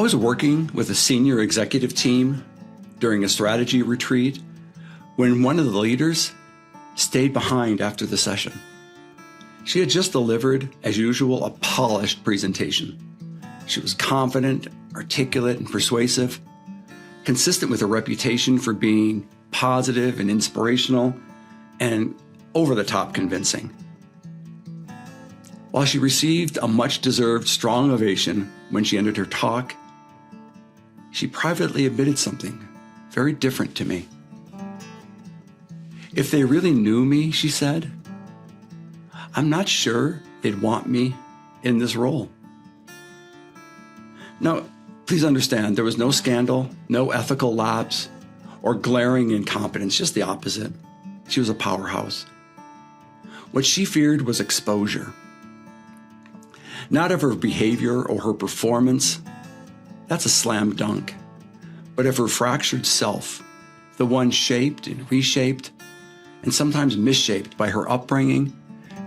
was working with a senior executive team during a strategy retreat when one of the leaders stayed behind after the session. She had just delivered, as usual, a polished presentation. She was confident, articulate, and persuasive, consistent with her reputation for being positive and inspirational and over-the-top convincing. While she received a much-deserved strong ovation when she ended her talk, she privately admitted something very different to me. If they really knew me, she said, I'm not sure they'd want me in this role. Now, please understand, there was no scandal, no ethical lapse, or glaring incompetence, just the opposite. She was a powerhouse. What she feared was exposure. Not of her behavior or her performance, that's a slam dunk, but of her fractured self, the one shaped and reshaped, and sometimes misshaped by her upbringing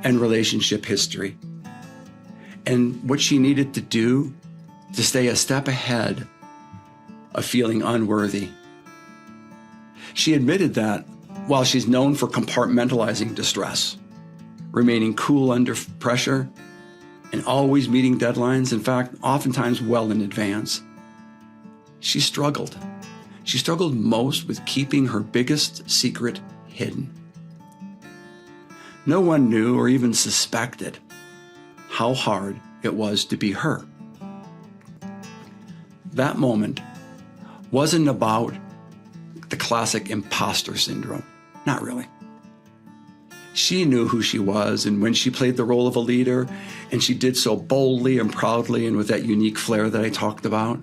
and relationship history. And what she needed to do to stay a step ahead of feeling unworthy. She admitted that while she's known for compartmentalizing distress, remaining cool under pressure, and always meeting deadlines, in fact, oftentimes well in advance, she struggled. She struggled most with keeping her biggest secret hidden. No one knew or even suspected how hard it was to be her. That moment wasn't about the classic imposter syndrome. Not really. She knew who she was, and when she played the role of a leader, and she did so boldly and proudly and with that unique flair that I talked about.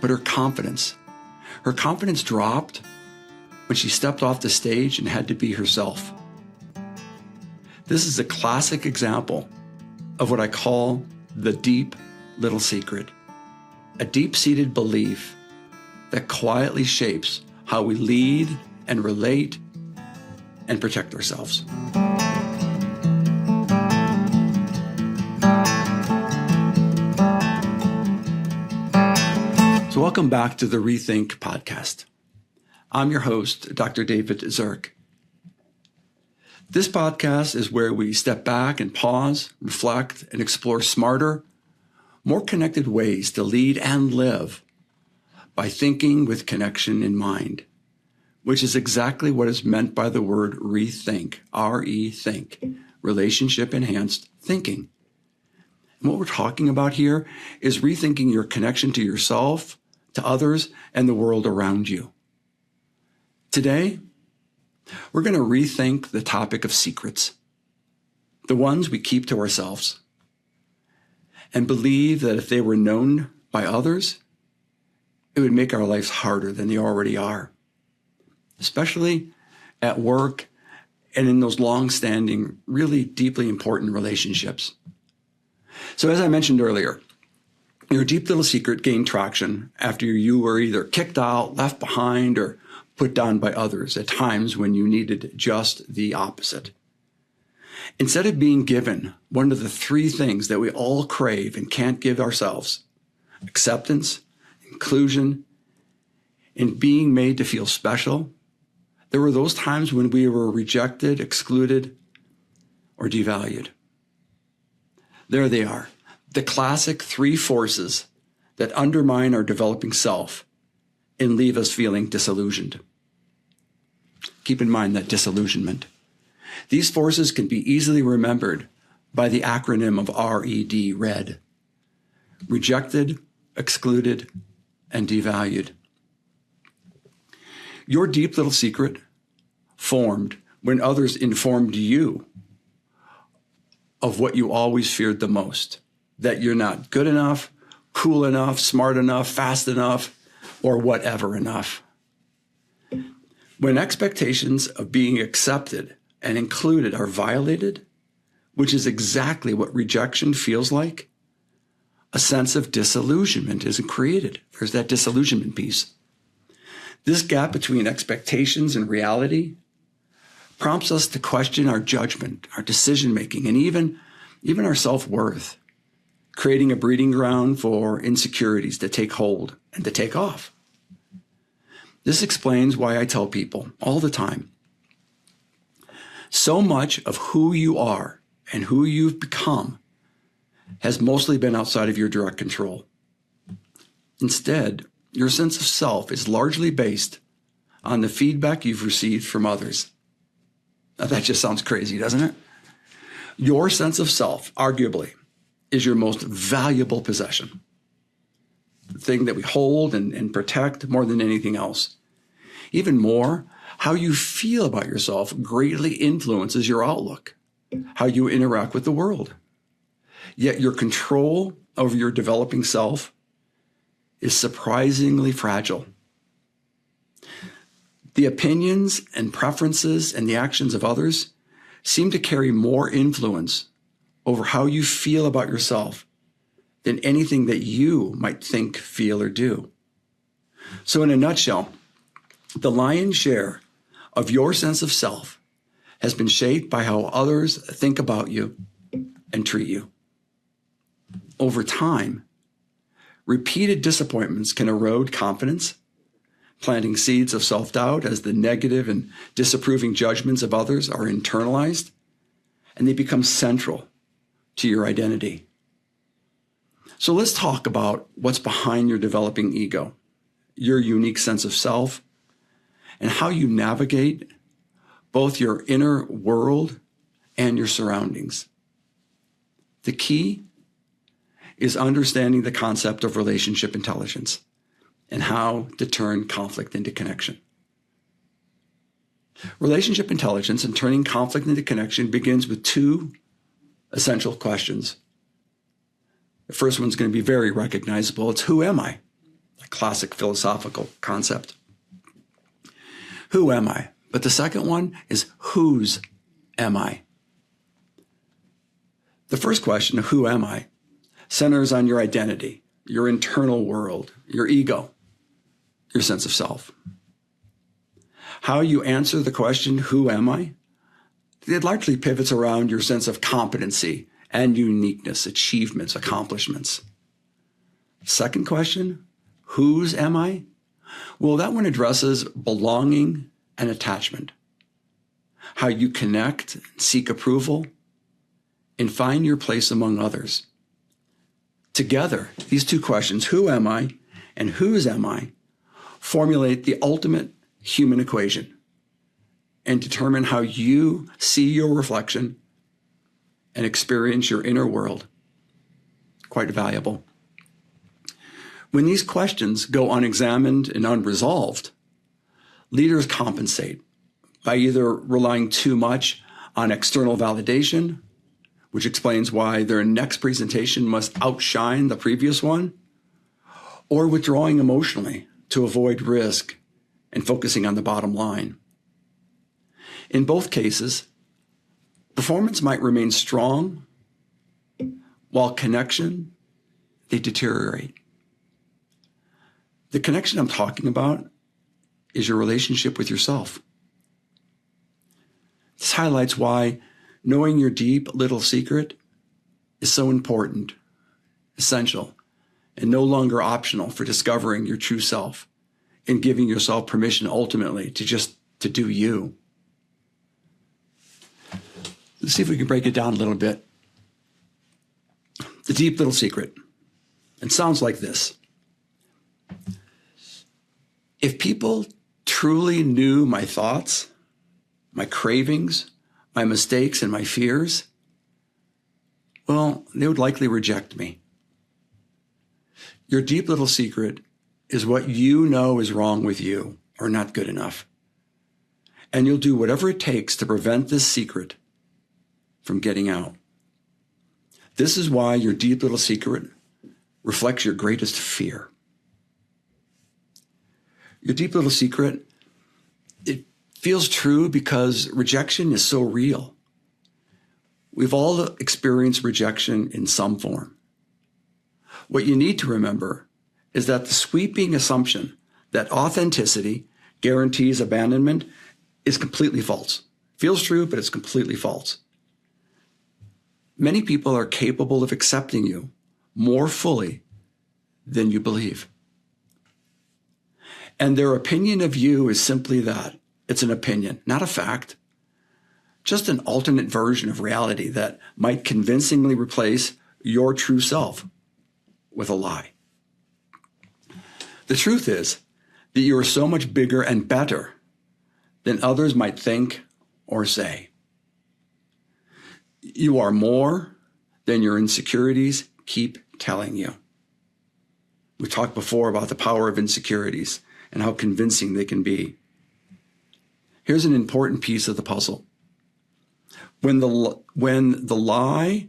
But her confidence dropped when she stepped off the stage and had to be herself. This is a classic example of what I call the deep little secret, a deep-seated belief that quietly shapes how we lead and relate and protect ourselves. So welcome back to the Rethink podcast. I'm your host, Dr. David Zierk. This podcast is where we step back and pause, reflect, and explore smarter, more connected ways to lead and live by thinking with connection in mind, which is exactly what is meant by the word rethink, R-E-think, relationship-enhanced thinking. And what we're talking about here is rethinking your connection to yourself, to others, and the world around you. Today, we're going to rethink the topic of secrets, the ones we keep to ourselves, and believe that if they were known by others, it would make our lives harder than they already are, especially at work and in those long-standing, really deeply important relationships. So as I mentioned earlier, your deep little secret gained traction after you were either kicked out, left behind, or put down by others at times when you needed just the opposite. Instead of being given one of the three things that we all crave and can't give ourselves, acceptance, inclusion, and being made to feel special, there were those times when we were rejected, excluded, or devalued. There they are, the classic three forces that undermine our developing self and leave us feeling disillusioned. Keep in mind that disillusionment. These forces can be easily remembered by the acronym of R.E.D, R.E.D. Rejected, excluded, and devalued. Your deep little secret formed when others informed you of what you always feared the most, that you're not good enough, cool enough, smart enough, fast enough, or whatever enough. When expectations of being accepted and included are violated, which is exactly what rejection feels like, a sense of disillusionment is created. There's that disillusionment piece. This gap between expectations and reality prompts us to question our judgment, our decision-making, and even our self-worth. creating a breeding ground for insecurities to take hold and to take off. This explains why I tell people all the time, so much of who you are and who you've become has mostly been outside of your direct control. Instead, your sense of self is largely based on the feedback you've received from others. Now, that just sounds crazy, doesn't it? Your sense of self, arguably, is your most valuable possession. The thing that we hold and protect more than anything else. Even more, how you feel about yourself greatly influences your outlook, how you interact with the world. Yet your control over your developing self is surprisingly fragile. The opinions and preferences and the actions of others seem to carry more influence over how you feel about yourself than anything that you might think, feel, or do. So in a nutshell, the lion's share of your sense of self has been shaped by how others think about you and treat you. Over time, repeated disappointments can erode confidence, planting seeds of self-doubt as the negative and disapproving judgments of others are internalized, and they become central to your identity. So let's talk about what's behind your developing ego, your unique sense of self, and how you navigate both your inner world and your surroundings. The key is understanding the concept of relationship intelligence and how to turn conflict into connection. Relationship intelligence and turning conflict into connection begins with two essential questions. The first one's going to be very recognizable. It's who am I? A classic philosophical concept. Who am I? But the second one is whose am I? The first question of who am I centers on your identity, your internal world, your ego, your sense of self. How you answer the question, who am I? It largely pivots around your sense of competency and uniqueness, achievements, accomplishments. Second question, whose am I? Well, that one addresses belonging and attachment. How you connect, seek approval, and find your place among others. Together, these two questions, who am I and whose am I, formulate the ultimate human equation and determine how you see your reflection and experience your inner world. Quite valuable. When these questions go unexamined and unresolved, leaders compensate by either relying too much on external validation, which explains why their next presentation must outshine the previous one, or withdrawing emotionally to avoid risk and focusing on the bottom line. In both cases, performance might remain strong, while connection, they deteriorate. The connection I'm talking about is your relationship with yourself. This highlights why knowing your deep little secret is so important, essential, and no longer optional for discovering your true self and giving yourself permission ultimately to do you. Let's see if we can break it down a little bit. The deep little secret. It sounds like this. If people truly knew my thoughts, my cravings, my mistakes, and my fears, well, they would likely reject me. Your deep little secret is what you know is wrong with you or not good enough. And you'll do whatever it takes to prevent this secret from getting out. This is why your deep little secret reflects your greatest fear. Your deep little secret, it feels true because rejection is so real. We've all experienced rejection in some form. What you need to remember is that the sweeping assumption that authenticity guarantees abandonment is completely false. Feels true, but it's completely false. Many people are capable of accepting you more fully than you believe. And their opinion of you is simply that. It's an opinion, not a fact. Just an alternate version of reality that might convincingly replace your true self with a lie. The truth is that you are so much bigger and better than others might think or say. You are more than your insecurities keep telling you. We talked before about the power of insecurities and how convincing they can be. Here's an important piece of the puzzle. When the lie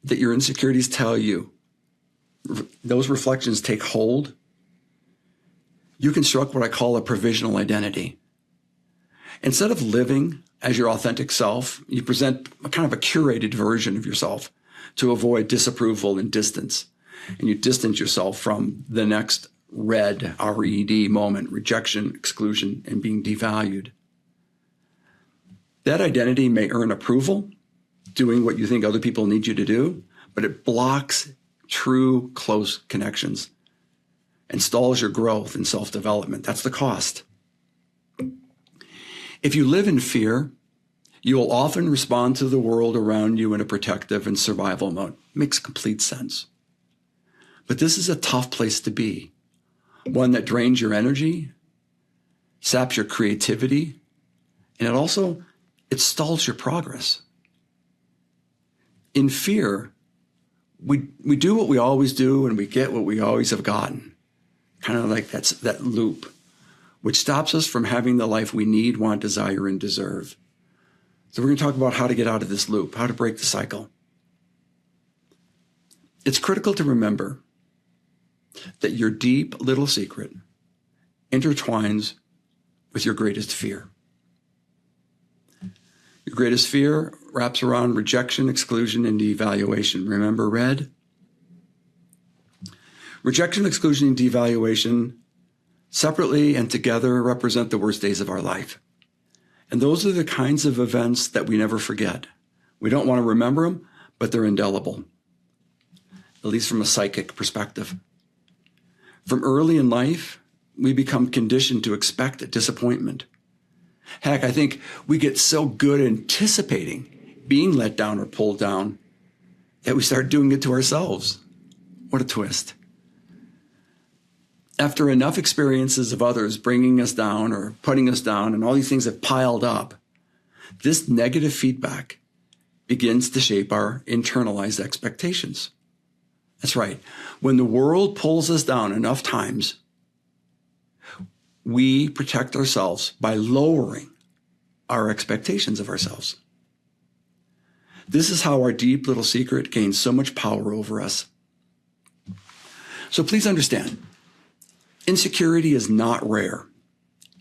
that your insecurities tell you, those reflections take hold, you construct what I call a provisional identity. Instead of living as your authentic self, you present a kind of a curated version of yourself to avoid disapproval and distance. And you distance yourself from the next R.E.D, R-E-D moment, rejection, exclusion, and being devalued. That identity may earn approval, doing what you think other people need you to do, but it blocks true close connections and stalls your growth and self-development. That's the cost. If you live in fear, you will often respond to the world around you in a protective and survival mode. Makes complete sense. But this is a tough place to be, one that drains your energy, saps your creativity, and it stalls your progress. In fear, we do what we always do and we get what we always have gotten. Kind of like that loop, which stops us from having the life we need, want, desire, and deserve. So we're going to talk about how to get out of this loop, how to break the cycle. It's critical to remember that your deep little secret intertwines with your greatest fear. Your greatest fear wraps around rejection, exclusion, and devaluation. Remember R.E.D? Rejection, exclusion, and devaluation separately and together represent the worst days of our life. And those are the kinds of events that we never forget. We don't want to remember them, but they're indelible, at least from a psychic perspective. From early in life, we become conditioned to expect disappointment. Heck, I think we get so good at anticipating being let down or pulled down that we start doing it to ourselves. What a twist. After enough experiences of others bringing us down or putting us down, and all these things have piled up, this negative feedback begins to shape our internalized expectations. That's right. When the world pulls us down enough times, we protect ourselves by lowering our expectations of ourselves. This is how our deep little secret gains so much power over us. So please understand, insecurity is not rare.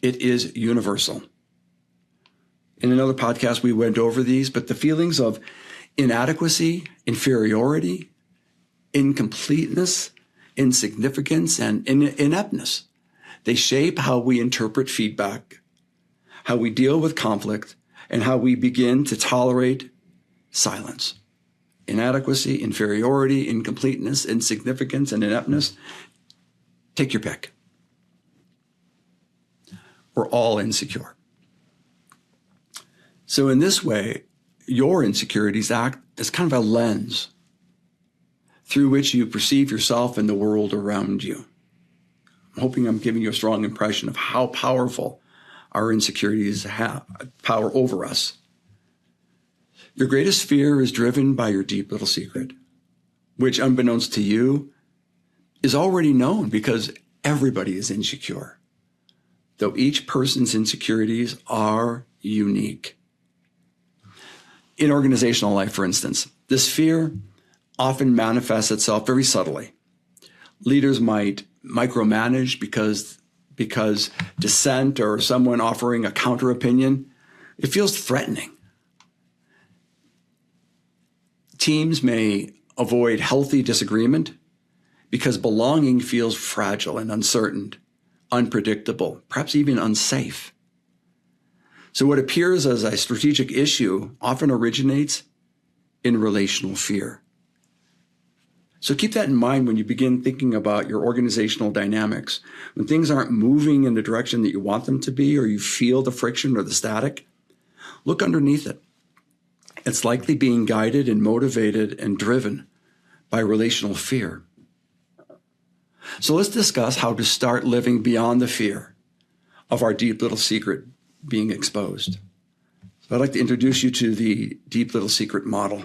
It is universal. In another podcast, we went over these, but the feelings of inadequacy, inferiority, incompleteness, insignificance, and ineptness, they shape how we interpret feedback, how we deal with conflict, and how we begin to tolerate silence. Inadequacy, inferiority, incompleteness, insignificance, and ineptness. Take your pick. We're all insecure. So in this way, your insecurities act as kind of a lens through which you perceive yourself and the world around you. I'm hoping I'm giving you a strong impression of how powerful our insecurities have power over us. Your greatest fear is driven by your deep little secret, which, unbeknownst to you, is already known because everybody is insecure, though each person's insecurities are unique. In organizational life, for instance, this fear often manifests itself very subtly. Leaders might micromanage because dissent or someone offering a counter opinion, it feels threatening. Teams may avoid healthy disagreement because belonging feels fragile and uncertain, unpredictable, perhaps even unsafe. So what appears as a strategic issue often originates in relational fear. So keep that in mind when you begin thinking about your organizational dynamics. When things aren't moving in the direction that you want them to be, or you feel the friction or the static, look underneath it. It's likely being guided and motivated and driven by relational fear. So let's discuss how to start living beyond the fear of our deep little secret being exposed. So I'd like to introduce you to the deep little secret model.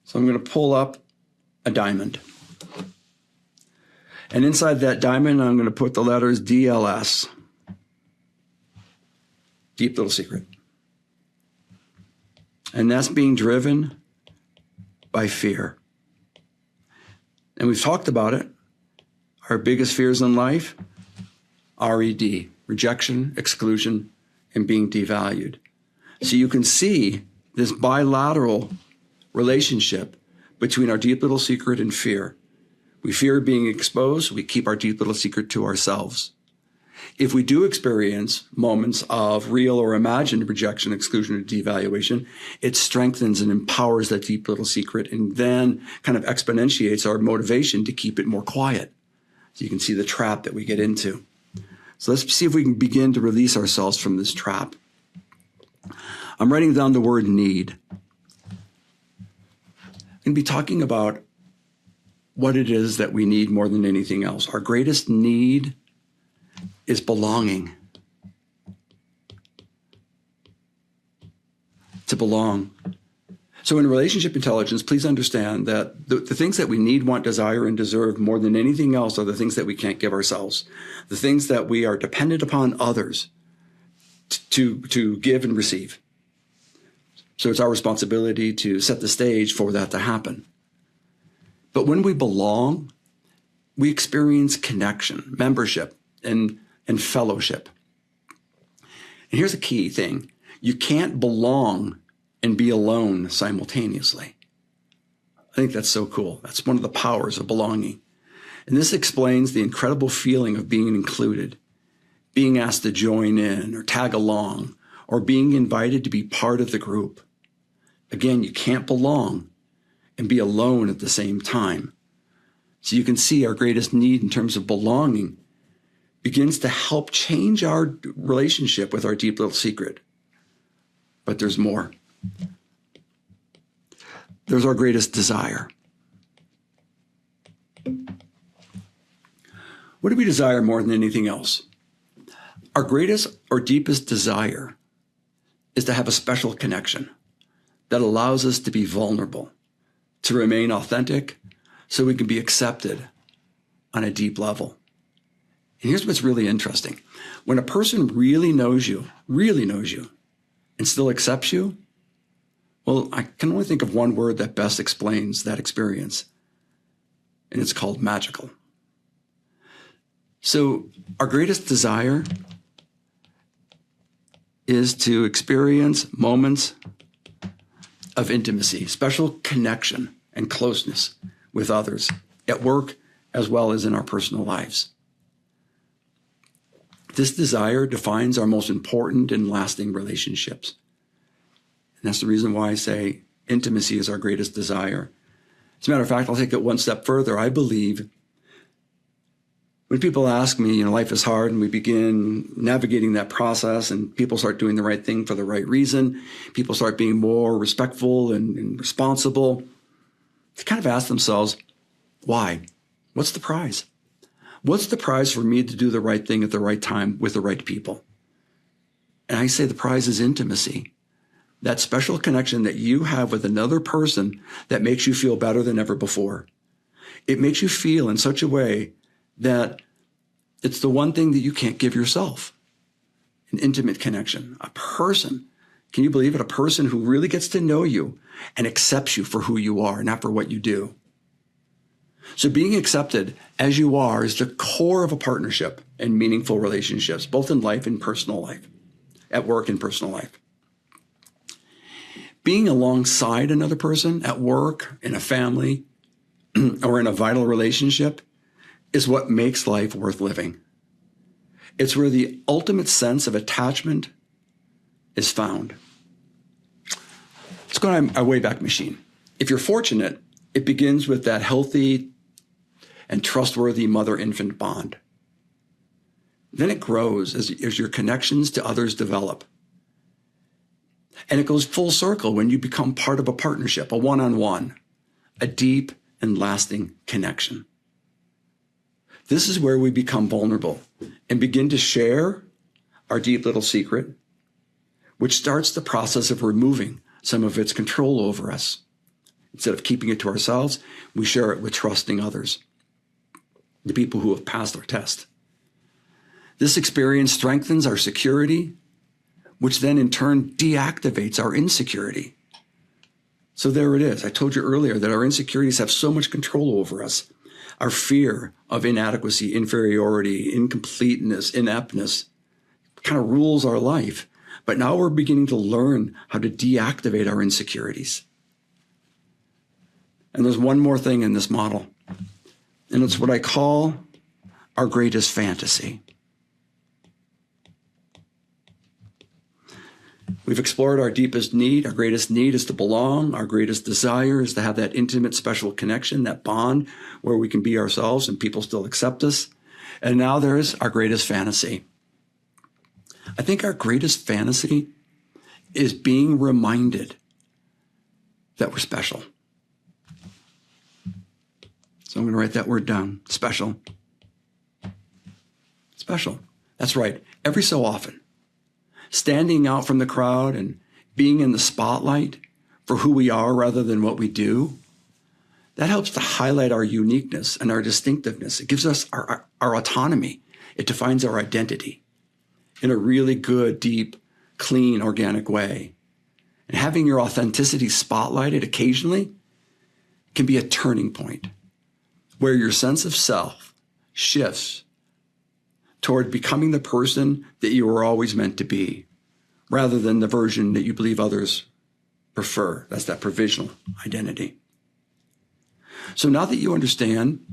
So I'm going to pull up a diamond. And inside that diamond, I'm going to put the letters DLS. Deep little secret. And that's being driven by fear. And we've talked about it. Our biggest fears in life, R.E.D, rejection, exclusion, and being devalued. So you can see this bilateral relationship between our deep little secret and fear. We fear being exposed. We keep our deep little secret to ourselves. If we do experience moments of real or imagined rejection, exclusion, or devaluation, it strengthens and empowers that deep little secret and then kind of exponentiates our motivation to keep it more quiet. So you can see the trap that we get into. So let's see if we can begin to release ourselves from this trap. I'm writing down the word need. I'm going to be talking about what it is that we need more than anything else. Our greatest need is belonging. To belong. So in relationship intelligence, please understand that the things that we need, want, desire, and deserve more than anything else are the things that we can't give ourselves. The things that we are dependent upon others to give and receive. So it's our responsibility to set the stage for that to happen. But when we belong, we experience connection, membership, and fellowship. And here's a key thing. You can't belong and be alone simultaneously. I think that's so cool. That's one of the powers of belonging. And this explains the incredible feeling of being included, being asked to join in or tag along, or being invited to be part of the group. Again, you can't belong and be alone at the same time. So you can see our greatest need in terms of belonging begins to help change our relationship with our deep little secret. But there's more. There's our greatest desire. What do we desire more than anything else? Our greatest or deepest desire is to have a special connection that allows us to be vulnerable, to remain authentic, so we can be accepted on a deep level. And here's what's really interesting. When a person really knows you, and still accepts you, well, I can only think of one word that best explains that experience, and it's called magical. So our greatest desire is to experience moments of intimacy, special connection and closeness with others at work as well as in our personal lives. This desire defines our most important and lasting relationships. And that's the reason why I say intimacy is our greatest desire. As a matter of fact, I'll take it one step further. I believe when people ask me, life is hard, and we begin navigating that process and people start doing the right thing for the right reason, people start being more respectful and responsible, they kind of ask themselves, why? What's the prize? What's the prize for me to do the right thing at the right time with the right people? And I say the prize is intimacy. That special connection that you have with another person that makes you feel better than ever before. It makes you feel in such a way that it's the one thing that you can't give yourself. An intimate connection. A person, can you believe it? A person who really gets to know you and accepts you for who you are, not for what you do. So being accepted as you are is the core of a partnership and meaningful relationships, both in life and personal life, at work and personal life. Being alongside another person at work, in a family, or in a vital relationship is what makes life worth living. It's where the ultimate sense of attachment is found. Let's go on our Wayback Machine. If you're fortunate, it begins with that healthy and trustworthy mother-infant bond. Then it grows as your connections to others develop. And it goes full circle when you become part of a partnership, a one-on-one, a deep and lasting connection. This is where we become vulnerable and begin to share our deep little secret, which starts the process of removing some of its control over us. Instead of keeping it to ourselves, we share it with trusting others, the people who have passed our test. This experience strengthens our security, which then in turn deactivates our insecurity. So there it is. I told you earlier that our insecurities have so much control over us. Our fear of inadequacy, inferiority, incompleteness, ineptness kind of rules our life. But now we're beginning to learn how to deactivate our insecurities. And there's one more thing in this model, and it's what I call our greatest fantasy. We've explored our deepest need. Our greatest need is to belong. Our greatest desire is to have that intimate, special connection, that bond where we can be ourselves and people still accept us. And now there's our greatest fantasy. I think our greatest fantasy is being reminded that we're special. So I'm going to write that word down, special. Special. That's right. Every so often, standing out from the crowd and being in the spotlight for who we are rather than what we do, that helps to highlight our uniqueness and our distinctiveness. It gives us our autonomy. It defines our identity in a really good, deep, clean, organic way. And having your authenticity spotlighted occasionally can be a turning point where your sense of self shifts toward becoming the person that you were always meant to be, rather than the version that you believe others prefer. That's that provisional identity. So now that you understand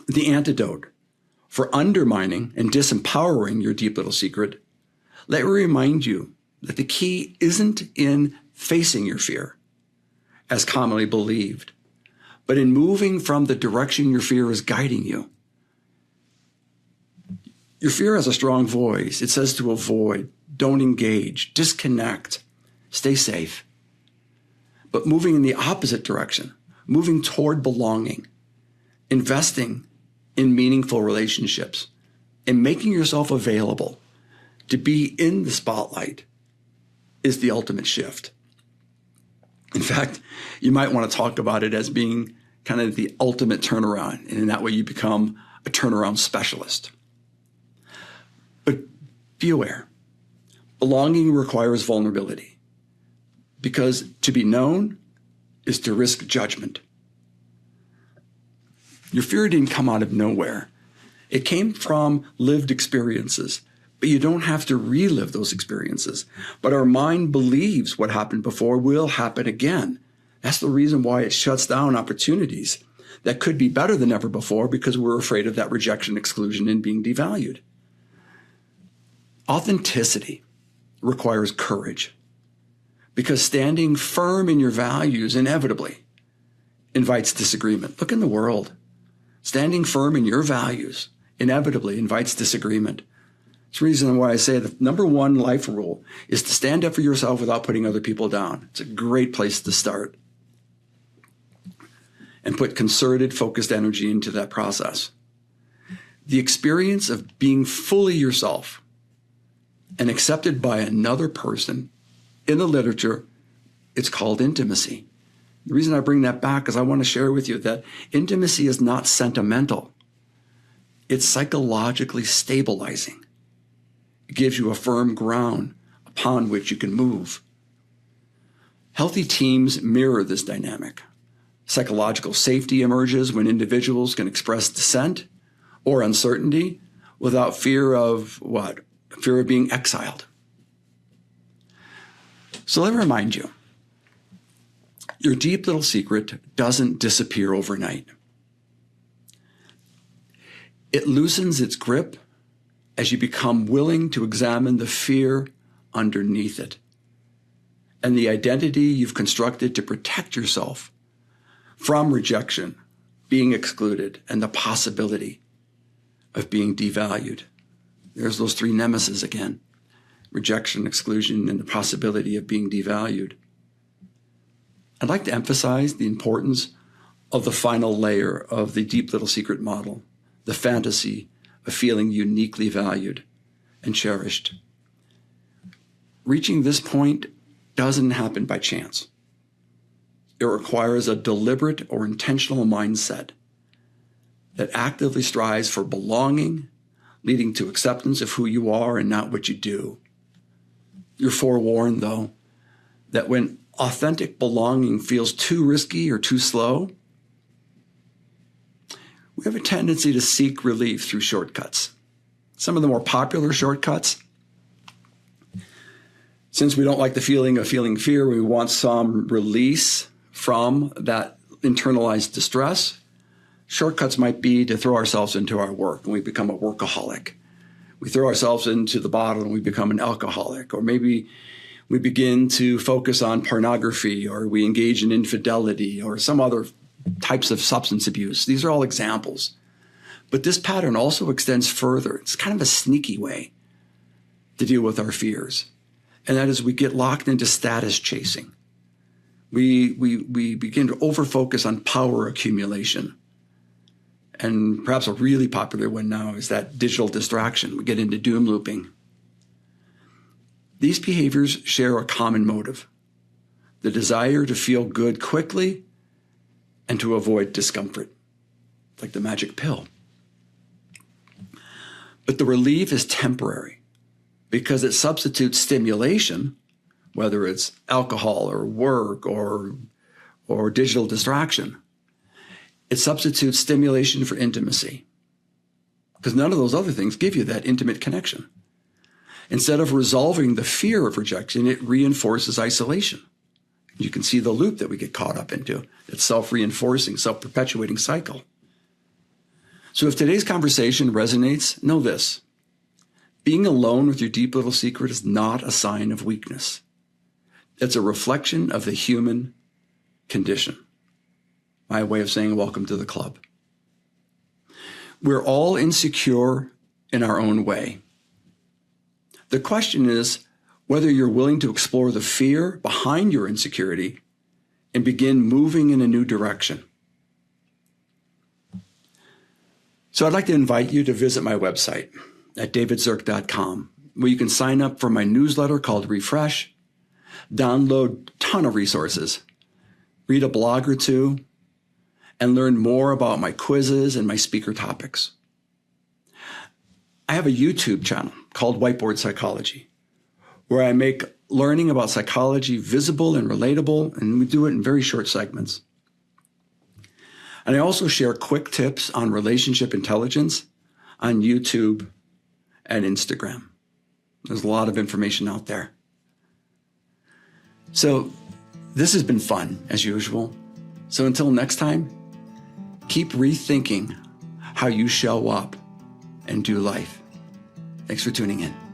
the antidote for undermining and disempowering your deep little secret, let me remind you that the key isn't in facing your fear, as commonly believed, but in moving from the direction your fear is guiding you. Your fear has a strong voice. It says to avoid, don't engage, disconnect, stay safe. But moving in the opposite direction, moving toward belonging, investing in meaningful relationships, and making yourself available to be in the spotlight is the ultimate shift. In fact, you might want to talk about it as being kind of the ultimate turnaround, and in that way you become a turnaround specialist. But be aware, belonging requires vulnerability, because to be known is to risk judgment. Your fear didn't come out of nowhere. It came from lived experiences, but you don't have to relive those experiences. But our mind believes what happened before will happen again. That's the reason why it shuts down opportunities that could be better than ever before, because we're afraid of that rejection, exclusion, and being devalued. Authenticity requires courage, because standing firm in your values inevitably invites disagreement. Look in the world. Standing firm in your values inevitably invites disagreement. It's the reason why I say the number one life rule is to stand up for yourself without putting other people down. It's a great place to start. And put concerted, focused energy into that process. The experience of being fully yourself and accepted by another person, in the literature, it's called intimacy. The reason I bring that back is I want to share with you that intimacy is not sentimental. It's psychologically stabilizing. It gives you a firm ground upon which you can move. Healthy teams mirror this dynamic. Psychological safety emerges when individuals can express dissent or uncertainty without fear of what? Fear of being exiled. So let me remind you, your deep little secret doesn't disappear overnight. It loosens its grip as you become willing to examine the fear underneath it. and the identity you've constructed to protect yourself from rejection, being excluded, and the possibility of being devalued. There's those three nemesis again: rejection, exclusion, and the possibility of being devalued. I'd like to emphasize the importance of the final layer of the deep little secret model, the fantasy of feeling uniquely valued and cherished. Reaching this point doesn't happen by chance. It requires a deliberate or intentional mindset that actively strives for belonging, leading to acceptance of who you are and not what you do. You're forewarned, though, that when authentic belonging feels too risky or too slow, we have a tendency to seek relief through shortcuts. Some of the more popular shortcuts, since we don't like the feeling of feeling fear, we want some release from that internalized distress. Shortcuts might be to throw ourselves into our work and we become a workaholic. We throw ourselves into the bottle and we become an alcoholic. Or maybe we begin to focus on pornography, or we engage in infidelity, or some other types of substance abuse. These are all examples. But this pattern also extends further. It's kind of a sneaky way to deal with our fears. And that is, we get locked into status chasing. We begin to over-focus on power accumulation. And perhaps a really popular one now is that digital distraction. We get into doom looping. These behaviors share a common motive: the desire to feel good quickly and to avoid discomfort, like the magic pill. But the relief is temporary because it substitutes stimulation, whether it's alcohol or work or digital distraction. It substitutes stimulation for intimacy, because none of those other things give you that intimate connection. Instead of resolving the fear of rejection, it reinforces isolation. You can see the loop that we get caught up into. It's self-reinforcing, self-perpetuating cycle. So if today's conversation resonates, know this: being alone with your deep little secret is not a sign of weakness. It's a reflection of the human condition. My way of saying welcome to the club. We're all insecure in our own way. The question is whether you're willing to explore the fear behind your insecurity and begin moving in a new direction. So I'd like to invite you to visit my website at davidzierk.com, where you can sign up for my newsletter called Refresh, download a ton of resources, read a blog or two, and learn more about my quizzes and my speaker topics. I have a YouTube channel called Whiteboard Psychology, where I make learning about psychology visible and relatable, and we do it in very short segments. And I also share quick tips on relationship intelligence on YouTube and Instagram. There's a lot of information out there. So this has been fun, as usual. So until next time, keep rethinking how you show up and do life. Thanks for tuning in.